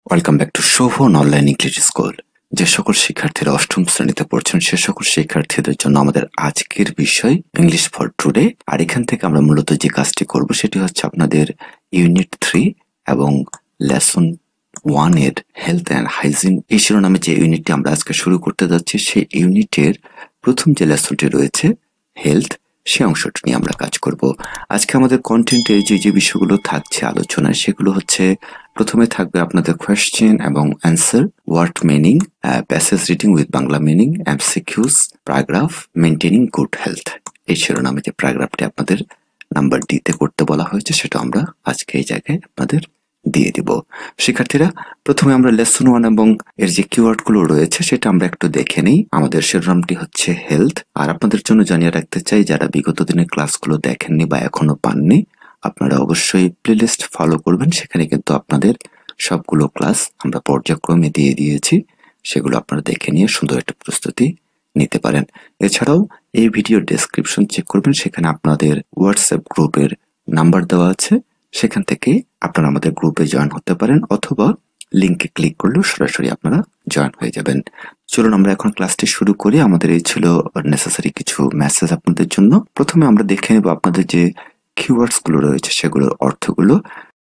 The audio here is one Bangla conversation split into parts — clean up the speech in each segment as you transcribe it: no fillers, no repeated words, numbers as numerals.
Welcome back to Shovan online English school. যে সকল শিক্ষার্থীরা অষ্টম শ্রেণীতে পড়ছেন সে সকল শিক্ষার্থীদের জন্য আমাদের আজকের বিষয় ইংলিশ ফর টুডে। আর এখান থেকে আমরা মূলত যে কাজটি করব সেটি হচ্ছে আপনাদের ইউনিট 3 এবং লেসন 1 এর হেলথ অ্যান্ড হাইজিন এই শিরোনামে যে ইউনিটটি আমরা আজকে শুরু করতে যাচ্ছি সেই ইউনিটের প্রথম যে লেসনটি রয়েছে হেলথ, সে অংশটি নিয়ে আমরা কাজ করব। আজকে আমাদের কন্টেন্টে যে বিষয়গুলো থাকছে আলোচনায় সেগুলো হচ্ছে, প্রথমে থাকবে আপনাদের কোয়েশ্চেন এবং answer, word meaning, passage reading with Bangla meaning, MCQs, paragraph, maintaining good health. এই শিরোনামে যে প্যারাগ্রাফটি আপনাদের নাম্বার ডিতে করতে বলা হয়েছে সেটা আমরা আজকে এই জায়গায় আপনাদের দিয়ে দিব। শিক্ষার্থীরা, প্রথমে আমরা লেসন 1 এবং এর যে কিওয়ার্ড গুলো রয়েছে সেটা আমরা একটু দেখে নিই। আমাদের শিরোনামটি হচ্ছে হেলথ। আর আপনাদের জন্য জানিয়ে রাখতে চাই, যারা বিগত দিনের ক্লাসগুলো দেখেননি বা এখনো পাননি, আপনারা অবশ্যই প্লেলিস্ট ফলো করবেন। সেখানে কিন্তু আপনাদের সবগুলো ক্লাস আমরা পর্যায়ক্রমে দিয়ে দিয়েছি, সেগুলো আপনারা দেখে নিয়ে সুন্দর একটা প্রস্তুতি নিতে পারেন। এছাড়াও এই ভিডিও ডেসক্রিপশন চেক করবেন, সেখানে আপনাদের হোয়াটসঅ্যাপ গ্রুপের নাম্বার দেওয়া আছে, সেখান থেকে আপনারা আমাদের গ্রুপে জয়েন হতে পারেন, অথবা লিঙ্কে ক্লিক করলেও সরাসরি আপনারা জয়েন হয়ে যাবেন। চলুন আমরা এখন ক্লাসটি শুরু করি। আমাদের এই ছিল নেসেসারি কিছু মেসেজ আপনাদের জন্য। প্রথমে আমরা দেখে নেব আপনাদের যে কিওয়ার্ডস গুলো রয়েছে সেগুলোর অর্থগুলো।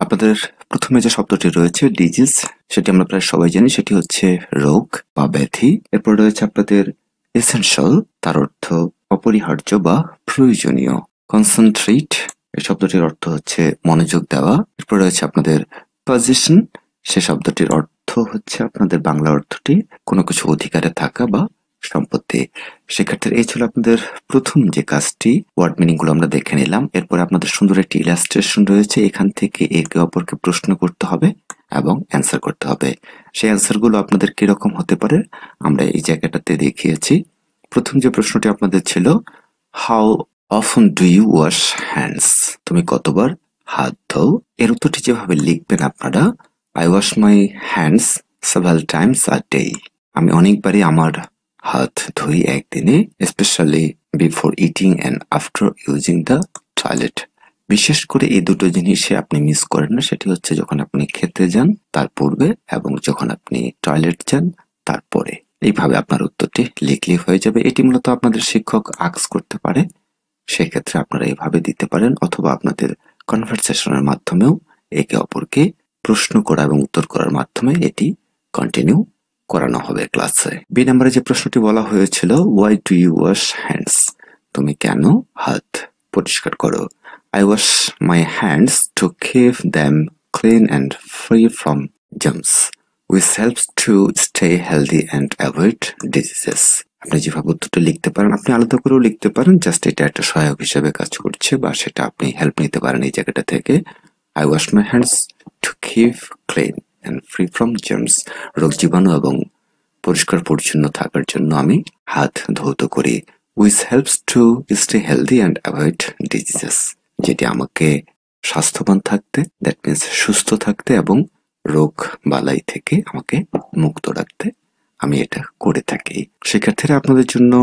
আপনাদের প্রথমে যে শব্দটি রয়েছে ডিজিজ, সেটি আমরা প্রায় সবাই জানি, সেটি হচ্ছে রোগ বা ব্যাধি। এরপর রয়েছে আপনাদের এসেনশিয়াল, তার অর্থ অপরিহার্য বা প্রয়োজনীয়। কনসেন্ট্রেট, এই শব্দটির অর্থ হচ্ছে মনোযোগ দেওয়া। এরপর রয়েছে আপনাদের পজিশন, সে শব্দটির অর্থ হচ্ছে আপনাদের বাংলা অর্থটি কোনো কিছু অধিকারে থাকা বা সম্পত্তি। শিক্ষার্থীর এই ছিল আপনাদের প্রথম যে কাজটি, ওয়ার্ড মিনিং গুলো আমরা দেখে নিলাম। এরপর আপনাদের সুন্দর একটি ইলাস্ট্রেশন রয়েছে, এখান থেকে একে অপরকে প্রশ্ন করতে হবে এবং অ্যান্সার করতে হবে। সেই অ্যান্সার গুলো আপনাদের কিরকম হতে পারে আমরা এই জায়গাটাতে দেখিয়েছি। প্রথম যে প্রশ্নটি আপনাদের ছিল, how often do you wash hands, তুমি কতবার হাত ধোও? এর উত্তরটি যেভাবে লিখবেন আপনারা, I wash my hands several times a day, আমি অনেকবারই আমার হাত ধুই একদিনে, specially before eating and after using the toilet. বিশেষ করে এই দুটো জিনিসে আপনি মিস করেন না, সেটি হচ্ছে যখন আপনি খেতে যান তার পূর্বে এবং যখন আপনি টয়লেট যান তারপরে। এইভাবে আপনার উত্তরটি লিখলে হয়ে যাবে। এটি মূলত আপনাদের শিক্ষক আস্ক করতে পারে, সেক্ষেত্রে আপনারা এভাবে দিতে পারেন, অথবা আপনাদের কনভারসেশনের মাধ্যমেও একে অপরকে প্রশ্ন করা এবং উত্তর করার মাধ্যমে এটি কন্টিনিউ করানো হবে ক্লাসে। বি নম্বরে যে প্রশ্নটি বলা হয়েছিল, why do you wash hands, তুমি কেন হাত পরিষ্কার করো? I wash my hands to keep them clean and free from germs, which helps to stay healthy and avoid diseases. আপনি যেভাবে উত্তরটা লিখতে পারেন, আপনি আলাদা করেও লিখতে পারেন, জাস্ট এটা একটা সহায়ক হিসেবে কাজ করছে, বা সেটা আপনি হেল্প নিতে পারেন এই জায়গাটা থেকে। I wash my hands to keep clean and free from germs, রোগ জীবাণু এবং পরিষ্কার পরিচ্ছন্ন থাকার জন্য আমি হাত ধৌত করি। which helps to stay healthy and avoid diseases, যেটি আমাকে স্বাস্থ্যবান থাকতে, দ্যাট মিন্স সুস্থ থাকতে এবং রোগ বালাই থেকে আমাকে মুক্ত রাখতে আমি এটা করে থাকি। শিক্ষার্থীরা, আপনাদের জন্য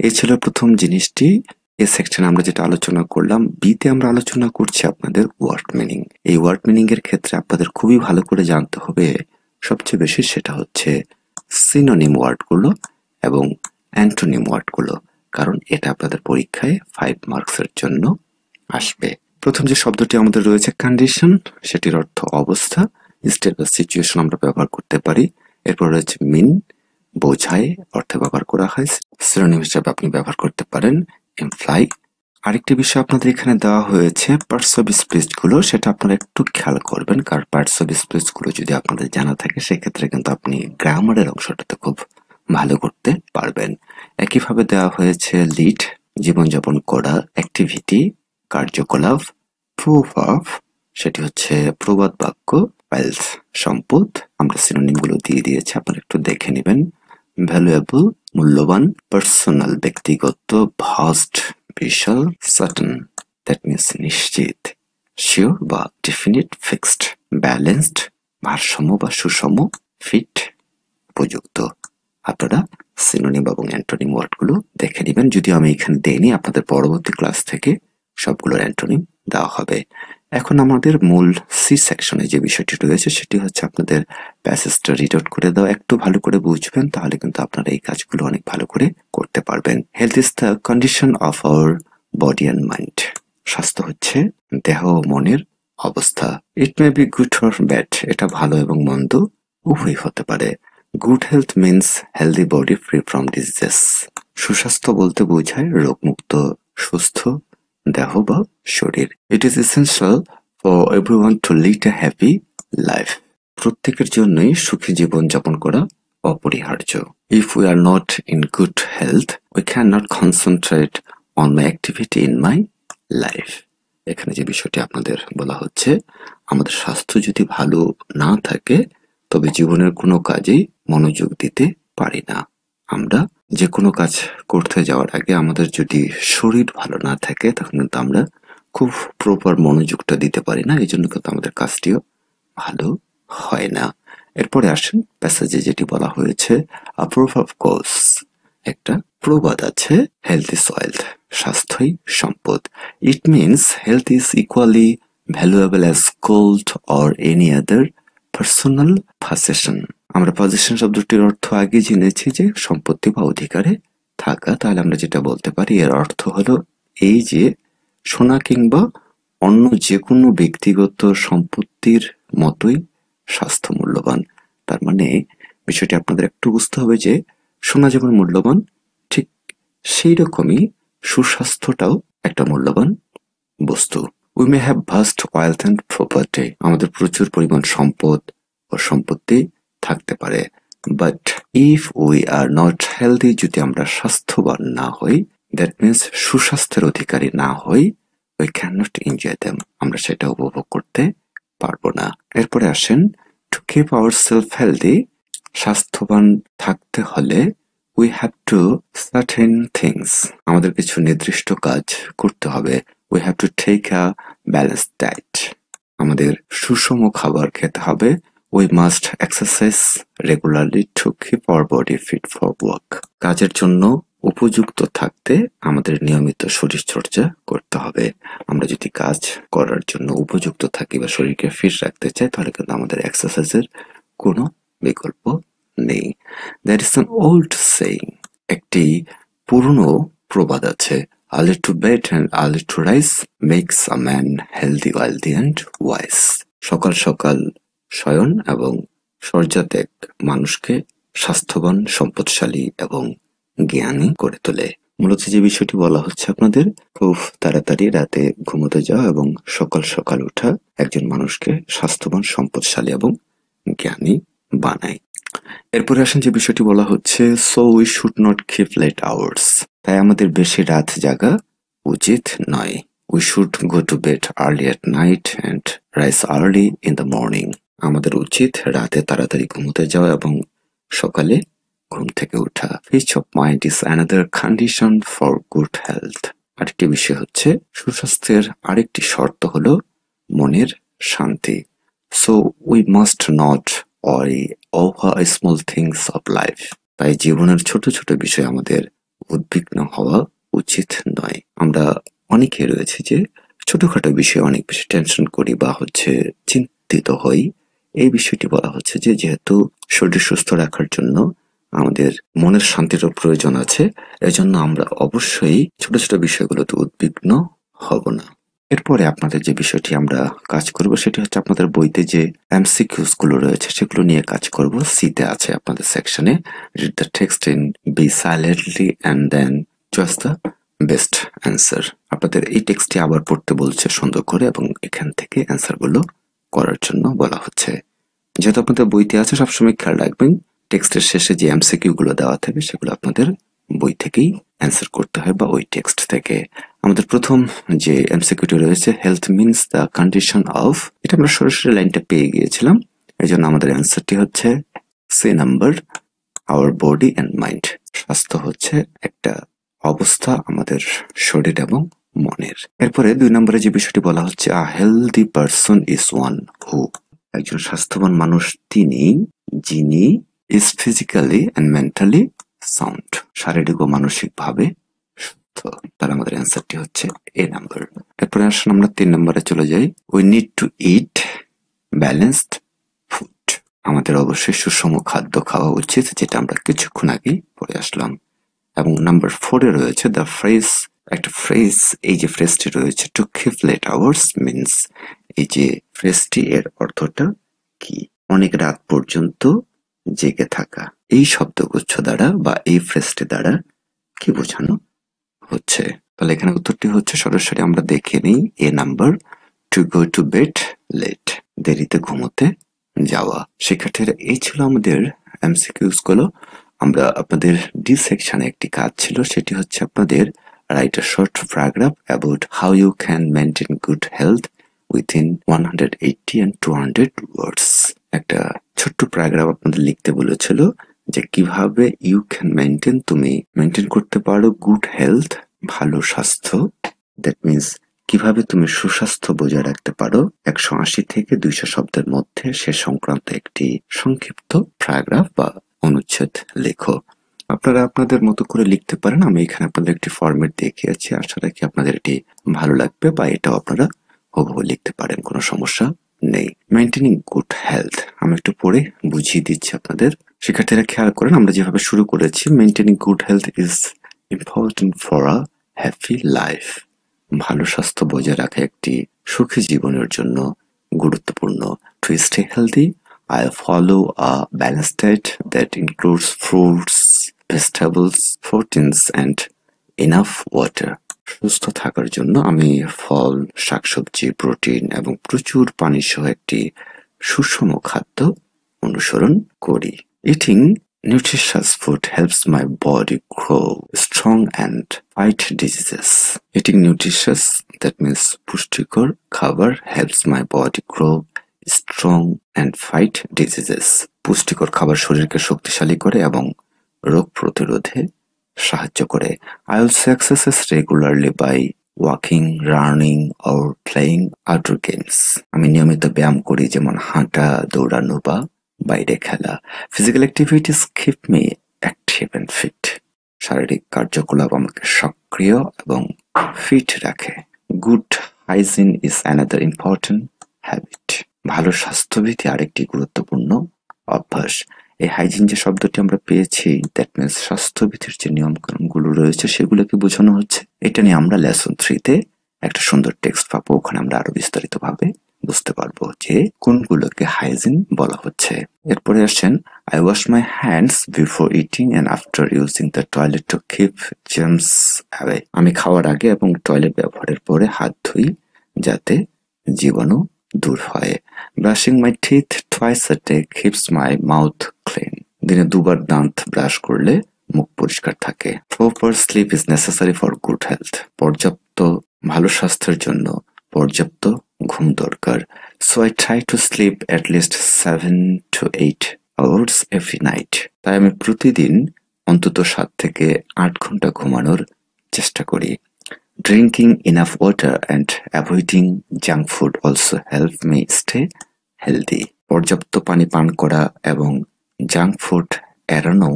এই ছিল প্রথম জিনিসটি। এই সেকশনে আমরা যেটা আলোচনা করলাম, বিতে আমরা আলোচনা করছি আপনাদের ওয়ার্ড মিনিং। এই ওয়ার্ড মিনিং এর ক্ষেত্রে আপনাদের খুবই ভালো করে জানতে হবে সবচেয়ে বেশি, সেটা হচ্ছে সিনোনিম ওয়ার্ড গুলো এবং অ্যান্টোনিম ওয়ার্ড গুলো, কারণ এটা আপনাদের পরীক্ষায় 5 মার্কসের জন্য আসবে। প্রথম যে শব্দটি আমাদের রয়েছে কন্ডিশন, সেটির অর্থ অবস্থা, স্টেট বা সিচুয়েশন আমরা ব্যবহার করতে পারি। এরপর রয়েছে মিন, বোঝায় অর্থে ব্যবহার করা হয়। সিনোনিম হিসেবে আপনি ব্যবহার করতে পারেন ইমপ্লাই। আরেকটি বিষয় আপনাদের এখানে দেওয়া হয়েছে পার্টস অফ স্পিচ গুলো, সেটা আপনারা একটু খেয়াল করবেন, কারণ পার্টস অফ স্পিচ গুলো যদি আপনাদের জানা থাকে সেক্ষেত্রে কিন্তু আপনি গ্রামারের অংশটাতে খুব ভালো করতে পারবেন। একইভাবে দেওয়া হয়েছে লিড, জীবনযাপন করা, অ্যাক্টিভিটি, কার্যকলাপ, প্রভাব, সেটি হচ্ছে প্রবাদ বাক্য, ওয়েলথ, সম্পদ, আমরা সিনোনিম গুলো দিয়ে দিয়েছি, আপনারা একটু দেখে নেবেন। ভ্যালুয়েবল, মূল্যবান, পার্সোনাল, ব্যক্তিগত, ভাস্ট, বিশাল, সার্টেন, দ্যাট মিন্স নিশ্চিত, শিওর বা ডেফিনিট, ফিক্সড, ব্যালেন্সড, ভারসাম্য বা সুষম, ফিট, উপযুক্ত। আপনারা সিনোনিম এবং অ্যান্টোনিম ওয়ার্ড গুলো দেখে নেবেন, যদিও আমি এখানে দেইনি, আপনাদের পরবর্তী ক্লাস থেকে সবগুলোর অ্যান্টোনিম দেওয়া হবে। এখন আমাদের মূল সি সেকশনে যে বিষয়টি রয়েছে সেটি হচ্ছে আপনাদের প্যাসেজটা রিড আউট করে দাও, একটু ভালো করে বুঝবেন, তাহলে কিন্তু আপনারা এই কাজগুলো অনেক ভালো করে করতে পারবেন। Health is the condition of our body and mind. স্বাস্থ্য হচ্ছে দেহ ও মনের অবস্থা। It may be good or bad, এটা ভালো এবং মন্দ উভয় হতে পারে। Good health means healthy body free from diseases. সুস্বাস্থ্য বলতে বোঝায় রোগমুক্ত সুস্থ দেহ বা শরীর। It is essential for everyone to lead a happy life. প্রত্যেকের জন্যই সুখী জীবন যাপন করা অপরিহার্য। If we are not in good health we can not concentrate on my activity in my life. এখানে যে বিষয়টি আপনাদের বলা হচ্ছে, আমাদের স্বাস্থ্য যদি ভালো না থাকে তবে জীবনের কোনো কাজেই মনোযোগ দিতে পারি না। আমরা যে কোনো কাজ করতে যাওয়ার আগে আমাদের যদি শরীর ভালো না থাকে তখন কিন্তু আমরা খুব প্রপার মনোযোগটা দিতে পারি না, এই জন্য কিন্তু আমাদের কাজটিও ভালো হয় না। এরপরে আসেন প্যাসেজে যেটি বলা হয়েছে, আ প্রভাব গোস, একটা প্রবাদ আছে, হেলথ ইজ ওয়েলথ, স্বাস্থ্যই সম্পদ। It means health is equally valuable as gold or any other personal possession. আমরা পজিশন শব্দটির অর্থ আগে জেনেছি যে সম্পত্তি বা অধিকারে থাকা, তাহলে আমরা যেটা বলতে পারি এর অর্থ হলো এই যে সোনা কিংবা অন্য যে কোনো ব্যক্তিগত সম্পত্তির মতোই স্বাস্থ্য মূল্যবান। তার মানে বিষয়টি আপনাদের একটু বুঝতে হবে যে সোনা যেমন মূল্যবান ঠিক সেই রকমই সুস্বাস্থ্যটাও একটা মূল্যবান বস্তু। We may have vast wealth and property, আমাদের প্রচুর পরিমাণ সম্পদ ও সম্পত্তি থাকতে পারে, but if we are not healthy, যদি আমরা স্বাস্থ্যবান না হই, দ্যাট মিনস সুস্বাস্থ্যের অধিকারী না হই, we can not enjoy them, আমরা সেটা উপভোগ করতে পারবো না। এরপরে আসেন, to keep our self healthy, স্বাস্থ্যবান থাকতে হলে we have to certain things, আমাদের কিছু নির্দিষ্ট কাজ করতে হবে। We have to take a balanced diet, আমাদের সুষম খাবার খেতে হবে। We must exercise regularly to keep our body fit for work, কাজের জন্য উপযুক্ত থাকতে আমাদের নিয়মিত শরীরচর্চা করতে হবে। আমরা যদি কাজ করার জন্য উপযুক্ত থাকি বা শরীরকে ফিট রাখতে চাই তাহলে কিন্তু আমাদের এক্সারসাইজের কোনো বিকল্প নেই। That is an old saying, একটি পুরনো প্রবাদ আছে, early to bed and early to rise makes a man healthy, wealthy and wise. সকাল সকাল শয়ন এবং শয্যাত্যাগ মানুষকে স্বাস্থ্যবান, সম্পদশালী এবং জ্ঞানী করে তোলে। মূলত যে বিষয়টি বলা হচ্ছে আপনাদের, খুব তাড়াতাড়ি রাতে ঘুমোতে যাওয়া এবং সকাল সকাল ওঠা একজন মানুষকে স্বাস্থ্যবান, সম্পদশালী এবং জ্ঞানী বানায়। এরপরে আসেন যে বিষয়টি বলা হচ্ছে, so we should not keep late hours, তাই আমাদের বেশি রাত জাগা উচিত নয়। We should go to bed early at night and rise early in the morning, আমাদের উচিত রাতে তাড়াতাড়ি ঘুমোতে যাওয়া এবং সকালে ঘুম থেকে ওঠা। Piece of mind is another condition for good health, আরেকটি বিষয় হচ্ছে সুস্বাস্থ্যের আরেকটি শর্ত হলো মনের শান্তি। So we must not worry over small things of life, তাই জীবনের ছোট ছোট বিষয় আমাদের উদ্বিগ্ন হওয়া উচিত নয়। আমরা অনেকে রয়েছে যে ছোটখাটো বিষয়ে অনেক বেশি টেনশন করি বা চিন্তিত হই। এই বিষয়টি বলা হচ্ছে যে যেহেতু শরীর সুস্থ রাখার জন্য আমাদের মনের শান্তিরও প্রয়োজন আছে, এজন্য আমরা অবশ্যই ছোট ছোট বিষয়গুলোতে উদ্বিগ্ন হব না। এরপরে আপনাদের যে বিষয়টি আমরা কাজ করব সেটি হচ্ছে আপনাদের বইতে যে এমসিকিউস গুলো রয়েছে সেগুলো নিয়ে কাজ করব। সিতে আছে আপনাদের সেকশনে, read the text in B silently and then choice the best answer. আপনাদের এই টেক্সটটি আবার পড়তে বলছে সুন্দর করে এবং এখান থেকে অ্যান্সার গুলো করার জন্য বলা হচ্ছে। যেহেতু আপনাদের বইতে আছে সবসময় খেয়াল রাখবেন টেক্সটের শেষে যে এমসিকিউ গুলো দেওয়া থাকবে সেগুলো আপনাদের বই থেকেই অ্যান্সার করতে হয় বা ওই টেক্সট থেকে। আমাদের প্রথম যে এমসিকিউটি রয়েছে, health means the condition of, এটা আমরা সরাসরি লাইনটা পেয়ে গিয়েছিলাম, এই জন্য আমাদের অ্যান্সারটি হচ্ছে C number, our body and mind. স্বাস্থ্য হচ্ছে একটা অবস্থা আমাদের শরীর এবং মনের। এরপরে 2 নম্বরে যে বিষয়টি বলা হচ্ছে, a healthy person is one who, একজন স্বাস্থ্যবান মানুষ তিনি যিনি is physically and mentally sound, শারীরিক ও মানসিক ভাবে স্বাস্থ্য। তাহলে আমাদের অ্যান্সারটি হচ্ছে এ নাম্বার। এরপরে আসুন আমরা 3 নম্বরে চলে যাই। We need to it balanced food. আমাদের অবশ্যই সুষম খাদ্য খাওয়া উচিত, যেটা আমরা কিছুক্ষণ আগেই পড়ে আসলাম। এবং নাম্বার 4 এ রয়েছে দ্য ফ্রেজ, একটা ফ্রেজ, এই যে ফ্রেজটি রয়েছে to keep late hours means, এই যে ফ্রেজটি এর অর্থটা কি? অনেক রাত পর্যন্ত জেগে থাকা। এই শব্দগুচ্ছ দ্বারা বা এই ফ্রেজটি দ্বারা কি বোঝানো হচ্ছে? তাহলে এখানে উত্তরটি হচ্ছে সরাসরি আমরা দেখে নিই a number, to go to bed late, দেরিতে ঘুমোতে যাওয়া। শিক্ষার্থীরা, এই ছিল আমাদের এমসিকিউস গুলো। আমরা আপনাদের ডি সেকশনে একটি কাজ ছিল, সেটি হচ্ছে আপনাদের write a short paragraph about how you can maintain good health within 180 and 200 words. একটা ছোট্ট প্যারাগ্রাফ আপনাদের লিখতে বলেছিল যে কিভাবে ইউ ক্যান মেনটেন, তুমি মেনটেন করতে পারো গুড হেলথ, ভালো স্বাস্থ্য। দ্যাট মিনস কিভাবে তুমি সুস্বাস্থ্য বজায় রাখতে পারো 180 থেকে 200 শব্দের মধ্যে, সে সংক্রান্ত একটি সংক্ষিপ্ত প্যারাগ্রাফ বা অনুচ্ছেদ লেখো। আপনারা আপনাদের মতো করে লিখতে পারেন। আমি এখানে আপনাদের একটি ফরম্যাট দেখিয়েছি, আশা রাখি আপনাদের এটি ভালো লাগবে, বা এটাও আপনারা হুবহু লিখতে পারেন, কোনো সমস্যা নেই। মেইনটেনিং গুড হেলথ আমি একটু পড়ে বুঝিয়ে দিচ্ছি আপনাদের। শিক্ষার্থীরা খেয়াল করেন, আমরা যেভাবে শুরু করেছি, maintaining good health is important for a happy life. ভালো স্বাস্থ্য বজায় রাখা একটি সুখী জীবনের জন্য গুরুত্বপূর্ণ। To stay healthy I follow a balanced diet that includes fruits, vegetables, proteins and enough water. সুস্থ থাকার জন্য আমি ফল, শাকসবজি, প্রোটিন এবং প্রচুর পানি সহ একটি সুষম খাদ্য অনুসরণ করি। Eating nutritious food helps my body grow strong and fight diseases. Eating nutritious, that means পুষ্টিকর খাবার, helps my body grow strong and fight diseases. পুষ্টিকর খাবার শরীরকে শক্তিশালী করে এবং রোগ প্রতিরোধে সাহায্য করে। I also exercise regularly by walking, running or playing outdoor games. আমি নিয়মিত ব্যায়াম করি, যেমন হাঁটা, দৌড়ানো বা বাইরে খেলা। Physical activities keep me active and fit. শারীরিক কার্যকলাপ আমাকে সক্রিয় এবং ফিট রাখে। Good hygiene is another important habit. ভালো স্বাস্থ্যবিধি আরেকটি গুরুত্বপূর্ণ অভ্যাস। এই হাইজিন যে শব্দটি আমরা পেয়েছি, দ্যাট মিনস স্বাস্থ্যবিধির যে নিয়মকানুনগুলো রয়েছে সেগুলোকে বোঝানো হচ্ছে। এটা নিয়ে আমরা লেসন 3-তে একটা সুন্দর টেক্সট পাবো, ওখানে আমরা আরো বিস্তারিত ভাবে বুঝতে পারবো যে কোনগুলোকে হাইজিন বলা হচ্ছে। এরপরে আসেন, I wash my hands before eating and after using the toilet to keep germs away. আমি খাওয়ার আগে এবং টয়লেট ব্যবহারের পরে হাত ধুই যাতে জীবাণু দূর হয়। Brushing my teeth twice a day keeps my mouth clean. দিনে 2 বার দাঁত ব্রাশ করলে মুখ পরিষ্কার থাকে। Proper slip is necessary for good health. পর্যাপ্ত ভালো স্বাস্থ্যের জন্য পর্যাপ্ত ঘুম দরকার। So I try to sleep at least 7 to 8 hours every night. তাই আমি প্রতিদিন অন্তত 7 থেকে 8 ঘন্টা ঘুমানোর চেষ্টা করি। Drinking enough water and avoiding junk food also help me stay healthy. পর্যাপ্ত পানি পান করা এবং জাঙ্ক ফুড এড়ানো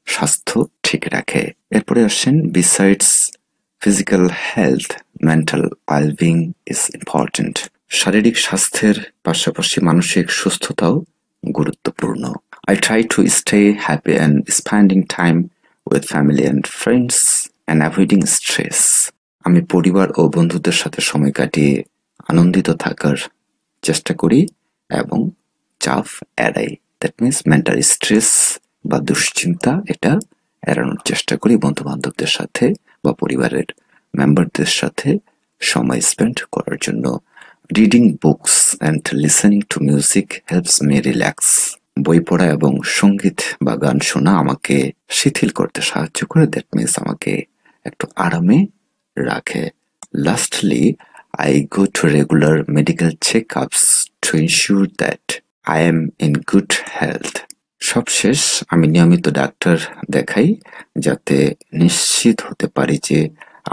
স্বাস্থ্য ঠিক রাখে। এরপরে আসেন, besides physical health, mental well-being is important. শারীরিক স্বাস্থ্যের পাশাপাশি মানসিক সুস্থতাও গুরুত্বপূর্ণ। I try to stay happy and spending time with family and friends and avoiding stress. আমি পরিবার ও বন্ধুদের সাথে সময় কাটিয়ে আনন্দিত থাকার চেষ্টা করি এবং চাপ এড়াই। দ্যাট মিনস মেন্টাল স্ট্রেস বা দুশ্চিন্তা, এটা এড়ানোর চেষ্টা করি। বন্ধু বান্ধবদের সাথে বা পরিবারের মেম্বারদের সাথে সময় স্পেন্ড করার জন্য। Reading books and listening to music helps me relax. বই পড়া এবং সঙ্গীত বা গান শোনা আমাকে শিথিল করতে সাহায্য করে। দ্যাট মিনস আমাকে একটু আরামে রাখে। Lastly, I go to regular medical checkups to ensure that I am in good health. সবশেষ আমি নিয়মিত ডাক্তার দেখাই যাতে নিশ্চিত হতে পারি যে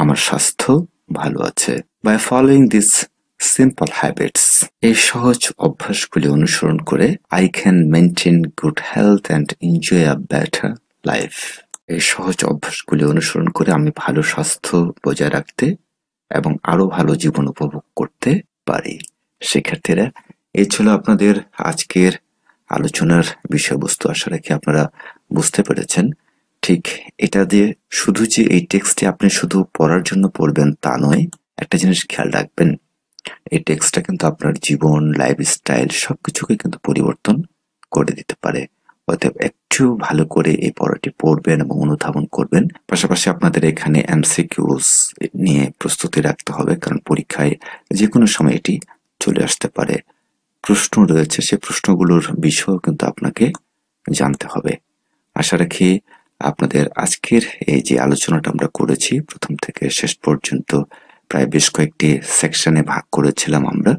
আমার স্বাস্থ্য ভালো আছে। By following these simple habits, এই সহজ অভ্যাসগুলি অনুসরণ করে I can maintain good health and enjoy a better life. এই সহজ অভ্যাসগুলি অনুসরণ করে আমি ভালো স্বাস্থ্য বজায় রাখতে এবং আরো ভালো জীবন উপভোগ করতে পারি। শিক্ষার্থীরা, এই ছিল আপনাদের আজকের আলোচনার বিষয়বস্তু। আশা রাখি আপনারা বুঝতে পেরেছেন। ঠিক এটা দিয়ে শুধু যে এই টেক্সটটি আপনি শুধু পড়ার জন্য পড়বেন তা নয়, একটা জিনিস খেয়াল রাখবেন, এই টেক্সটটা কিন্তু আপনার জীবন, লাইফস্টাইল সবকিছুকে কিন্তু পরিবর্তন করে দিতে পারে। অতএব একটু ভালো করে এই পড়াটি পড়বেন এবং অনুধাবন করবেন। পাশাপাশি আপনাদের এখানে এমসিকিউস নিয়ে প্রস্তুতি রাখতে হবে, কারণ পরীক্ষায় যে কোনো সময় এটি চলে আসতে পারে। প্রশ্ন রয়েছে, সে প্রশ্নগুলোর বিষয়ও কিন্তু আপনাকে জানতে হবে। আশা রাখি আপনাদের আজকের এই যে আলোচনাটা আমরা করেছি প্রথম থেকে শেষ পর্যন্ত প্রায় বেশ কয়েকটি সেকশনে ভাগ করেছিলাম আমরা,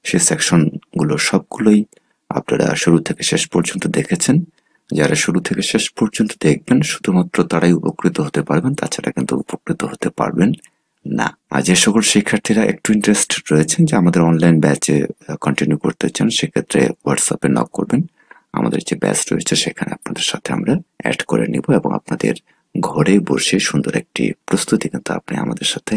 সেই সেকশনগুলো সবগুলোই আপনারা শুরু থেকে শেষ পর্যন্ত দেখেছেন। যারা শুরু থেকে শেষ পর্যন্ত দেখবেন শুধুমাত্র তারাই উপকৃত হতে পারবেন, তাছাড়া কিন্তু উপকৃত হতে পারবেন না। আর যে সকল শিক্ষার্থীরা একটু ইন্টারেস্টেড রয়েছেন যে আমাদের অনলাইন ব্যাচে কন্টিনিউ করতে চান, সেক্ষেত্রে হোয়াটসঅ্যাপে নক করবেন। আমাদের যে ব্যাচ রয়েছে সেখানে আপনাদের সাথে আমরা অ্যাড করে নিব এবং আপনাদের ঘরে বসে সুন্দর একটি প্রস্তুতি কিন্তু আপনি আমাদের সাথে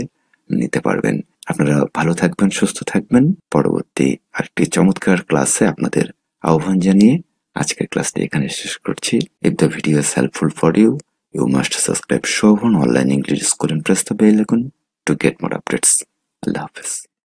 নিতে পারবেন। আপনারা ভালো থাকবেন, সুস্থ থাকবেন। পরবর্তী আরেকটি চমৎকার ক্লাসে আপনাদের আহ্বান জানিয়ে আজকের ক্লাসটি এখানে শেষ করছি। If the video is helpful for you, you must subscribe Shobhan Online English School and press the bell icon to get more updates. Allah Hafiz.